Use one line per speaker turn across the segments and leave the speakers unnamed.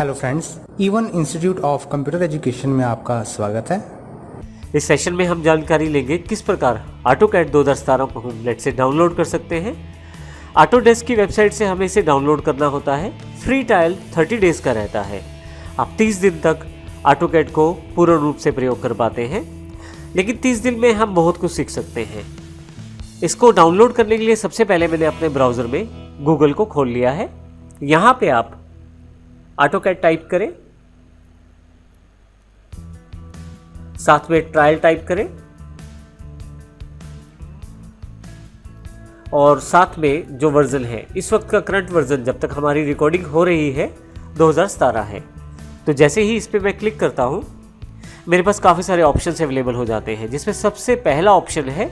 Hello friends, E1 institute of computer education में आपका स्वागत है।
इस सेशन में हम जानकारी लेंगे किस प्रकार ऑटोकैड 2017 को हम नेट से डाउनलोड कर सकते हैं। ऑटोडेस्क की वेबसाइट से हमें इसे डाउनलोड करना होता है। फ्री ट्रायल 30 डेज का रहता है। आप 30 दिन तक ऑटोकैड को पूर्ण रूप से प्रयोग कर पाते हैं, लेकिन 30 दिन में हम बहुत कुछ सीख सकते हैं। इसको डाउनलोड करने के लिए सबसे पहले मैंने अपने ब्राउज़र में गूगल को खोल लिया है। यहाँ पे आप ऑटोकैड टाइप करें, साथ में ट्रायल टाइप करें और साथ में जो वर्जन है, इस वक्त का करंट वर्जन जब तक हमारी रिकॉर्डिंग हो रही है 2017 है। तो जैसे ही इस पे मैं क्लिक करता हूं, मेरे पास काफ़ी सारे ऑप्शंस अवेलेबल हो जाते हैं, जिसमें सबसे पहला ऑप्शन है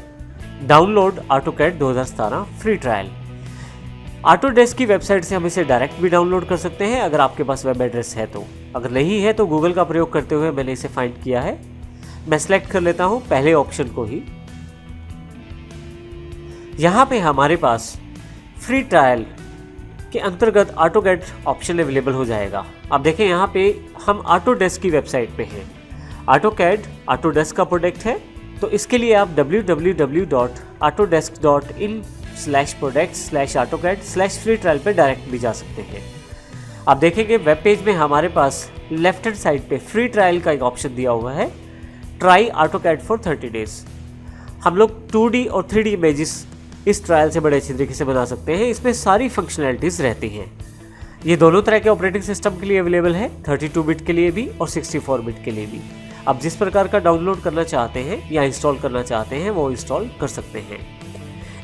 download AutoCAD 2017 free trial. Autodesk की वेबसाइट से हम इसे डायरेक्ट भी डाउनलोड कर सकते हैं अगर आपके पास वेब एड्रेस है तो। अगर नहीं है तो गूगल का प्रयोग करते हुए मैंने इसे फाइंड किया है। मैं सेलेक्ट कर लेता हूं पहले ऑप्शन को ही। यहां पे हमारे पास फ्री ट्रायल के अंतर्गत ऑटोकैड ऑप्शन अवेलेबल हो जाएगा। आप देखें यहाँ पे हम ऑटोडेस्क की वेबसाइट पे हैं। ऑटोकैड ऑटोडेस्क का प्रोडक्ट है, तो इसके लिए आप www.autodesk.in/product/AutoCAD/free trial पे डायरेक्ट भी जा सकते हैं। आप देखेंगे वेब पेज में हमारे पास लेफ्ट हैंड साइड पे फ्री ट्रायल का एक ऑप्शन दिया हुआ है, ट्राई ऑटोकैड फॉर 30 डेज। हम लोग 2D और 3D इमेजेस इस ट्रायल से बड़े अच्छी तरीके से बना सकते हैं। इसमें सारी फंक्शनैलिटीज़ रहती हैं। ये दोनों तरह के ऑपरेटिंग सिस्टम के लिए अवेलेबल है, 32 बिट के लिए भी और 64 बिट के लिए भी। आप जिस प्रकार का डाउनलोड करना चाहते हैं या इंस्टॉल करना चाहते हैं वो इंस्टॉल कर सकते हैं।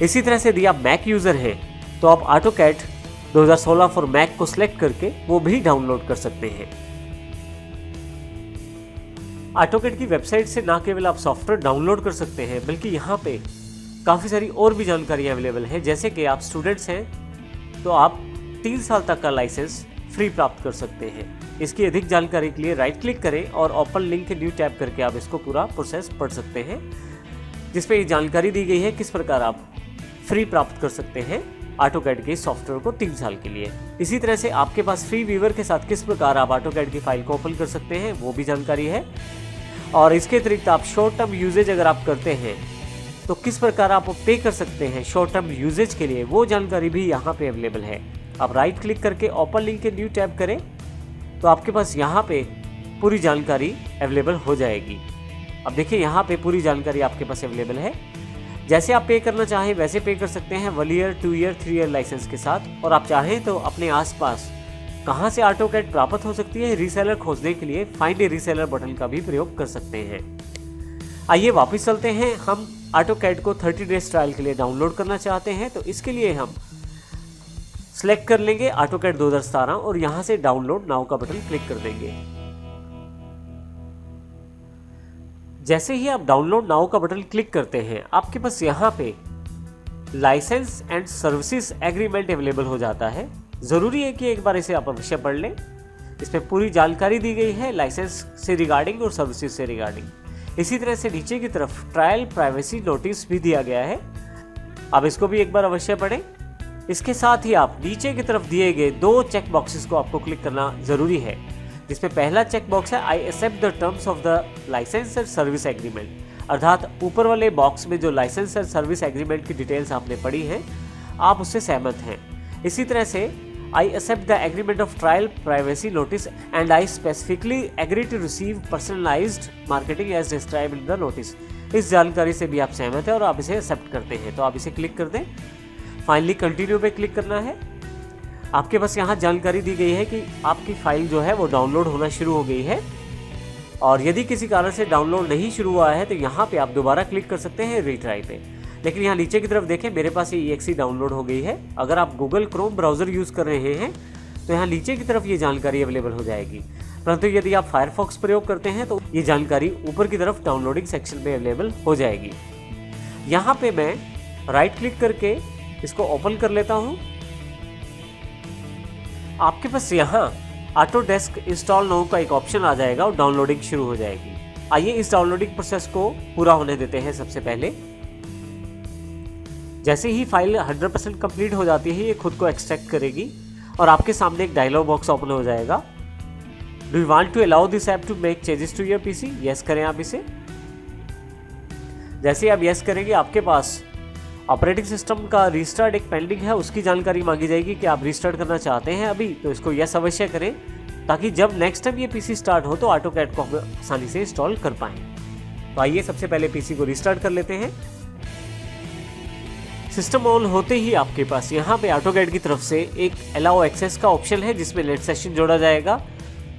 इसी तरह से यदि आप मैक यूज़र हैं तो आप ऑटोकैड 2016 फॉर मैक को सिलेक्ट करके वो भी डाउनलोड कर सकते हैं। ऑटोकैड की वेबसाइट से ना केवल आप सॉफ्टवेयर डाउनलोड कर सकते हैं, बल्कि यहाँ पे काफ़ी सारी और भी जानकारियाँ अवेलेबल हैं। जैसे कि आप स्टूडेंट्स हैं तो आप 3 साल तक का लाइसेंस फ्री प्राप्त कर सकते हैं। इसकी अधिक जानकारी के लिए राइट क्लिक करें और ओपन लिंक न्यू टैब करके आप इसको पूरा प्रोसेस पढ़ सकते हैं, जिसपे ये जानकारी दी गई है किस प्रकार आप फ्री प्राप्त कर सकते हैं ऑटोकैड के सॉफ्टवेयर को 3 साल के लिए। इसी तरह से आपके पास फ्री व्यूअर के साथ किस प्रकार आप ऑटोकैड की फाइल को ओपन कर सकते हैं वो भी जानकारी है। और इसके अतिरिक्त आप शॉर्ट टर्म यूजेज अगर आप करते हैं तो किस प्रकार आप पे कर सकते हैं शॉर्ट टर्म यूजेज के लिए, वो जानकारी भी यहाँ पे अवेलेबल है। आप राइट क्लिक करके ओपन लिंक के न्यू टैब करें तो आपके पास यहाँ पे पूरी जानकारी अवेलेबल हो जाएगी। अब देखिए यहाँ पे पूरी जानकारी आपके पास अवेलेबल है। जैसे आप पे करना चाहें वैसे पे कर सकते हैं, 1 ईयर 2 ईयर 3 ईयर लाइसेंस के साथ। और आप चाहें तो अपने आसपास कहाँ से ऑटोकैड प्राप्त हो सकती है रीसेलर खोजने के लिए फाइंड ए रीसेलर बटन का भी प्रयोग कर सकते हैं। आइए वापस चलते हैं। हम ऑटोकैड को 30 डेज ट्रायल के लिए डाउनलोड करना चाहते हैं, तो इसके लिए हम सेलेक्ट कर लेंगे ऑटोकैड 2017 और यहाँ से डाउनलोड नाउ का बटन क्लिक कर देंगे। जैसे ही आप डाउनलोड नाउ का बटन क्लिक करते हैं, आपके पास यहाँ पे licence and services agreement available हो जाता है। ज़रूरी है कि एक बार इसे आप अवश्य पढ़ लें। इसमें पूरी जानकारी दी गई है लाइसेंस से रिगार्डिंग और सर्विसेज से रिगार्डिंग। इसी तरह से नीचे की तरफ ट्रायल प्राइवेसी नोटिस भी दिया गया है, आप इसको भी एक बार अवश्य पढ़ें। इसके साथ ही आप नीचे की तरफ दिए गए 2 चेक बॉक्सेस को आपको क्लिक करना ज़रूरी है, जिसमें पहला चेक बॉक्स है I accept the terms of the licence and service agreement, अर्थात ऊपर वाले बॉक्स में जो लाइसेंस एंड सर्विस एग्रीमेंट की डिटेल्स आपने पढ़ी हैं आप उससे सहमत हैं। इसी तरह से I accept the agreement of trial privacy notice and I specifically agree to receive personalised marketing as described in the notice. इस जानकारी से भी आप सहमत हैं और आप इसे एक्सेप्ट करते हैं, तो आप इसे क्लिक कर दें। फाइनली कंटिन्यू पे क्लिक करना है। आपके पास यहाँ जानकारी दी गई है कि आपकी फाइल जो है वो डाउनलोड होना शुरू हो गई है, और यदि किसी कारण से डाउनलोड नहीं शुरू हुआ है तो यहाँ पे आप दोबारा क्लिक कर सकते हैं रीट्राई पे। लेकिन यहाँ नीचे की तरफ देखें, मेरे पास ये EXE डाउनलोड हो गई है। अगर आप गूगल क्रोम ब्राउज़र यूज़ कर रहे हैं तो यहाँ नीचे की तरफ ये जानकारी अवेलेबल हो जाएगी, परंतु यदि आप फायरफॉक्स प्रयोग करते हैं तो ये जानकारी ऊपर की तरफ डाउनलोडिंग सेक्शन में अवेलेबल हो जाएगी। यहाँ पे मैं राइट क्लिक करके इसको ओपन कर लेता हूँ। आपके पास यहाँ ऑटोडेस्क इंस्टॉल नाउ का एक ऑप्शन आ जाएगा और डाउनलोडिंग शुरू हो जाएगी। आइए इस डाउनलोडिंग प्रोसेस को पूरा होने देते हैं। सबसे पहले जैसे ही फाइल 100% कंप्लीट हो जाती है, ये खुद को एक्सट्रैक्ट करेगी और आपके सामने एक डायलॉग बॉक्स ओपन हो जाएगा। Do you want to allow this app to make changes to your PC? Yes करें आप इसे। जैसे आप यस करेंगे आपके पास ऑपरेटिंग सिस्टम का रीस्टार्ट एक पेंडिंग है, उसकी जानकारी मांगी जाएगी कि आप रीस्टार्ट करना चाहते हैं अभी, तो इसको यस अवश्य करें ताकि जब नेक्स्ट टाइम ये पीसी स्टार्ट हो तो ऑटोकैड को हम आसानी से इंस्टॉल कर पाएं। तो आइए सबसे पहले पीसी को रीस्टार्ट कर लेते हैं। सिस्टम ऑन होते ही आपके पास यहाँ पे ऑटोकैड की तरफ से एक अलाउ एक्सेस का ऑप्शन है जिसमें नेट सेशन जोड़ा जाएगा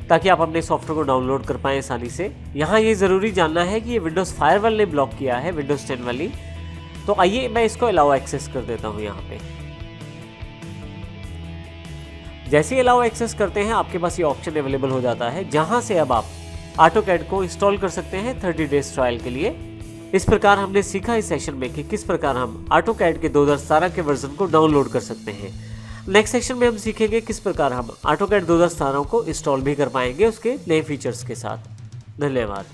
ताकि आप अपने सॉफ्टवेयर को डाउनलोड कर पाएं आसानी से। यहाँ ये ज़रूरी जानना है कि ये विंडोज़ फायरवॉल ने ब्लॉक किया है, विंडोज़ 10 वाली। तो आइए मैं इसको अलाउ एक्सेस कर देता हूँ यहाँ पे। जैसे ही अलाउ एक्सेस करते हैं आपके पास ये ऑप्शन अवेलेबल हो जाता है जहाँ से अब आप ऑटोकैड को इंस्टॉल कर सकते हैं 30 डेज ट्रायल के लिए। इस प्रकार हमने सीखा इस सेशन में कि किस प्रकार हम ऑटोकैड के 2017 के वर्जन को डाउनलोड कर सकते हैं। नेक्स्ट सेशन में हम सीखेंगे किस प्रकार हम ऑटोकैड 2017 को इंस्टॉल भी कर पाएंगे उसके नए फीचर्स के साथ। धन्यवाद।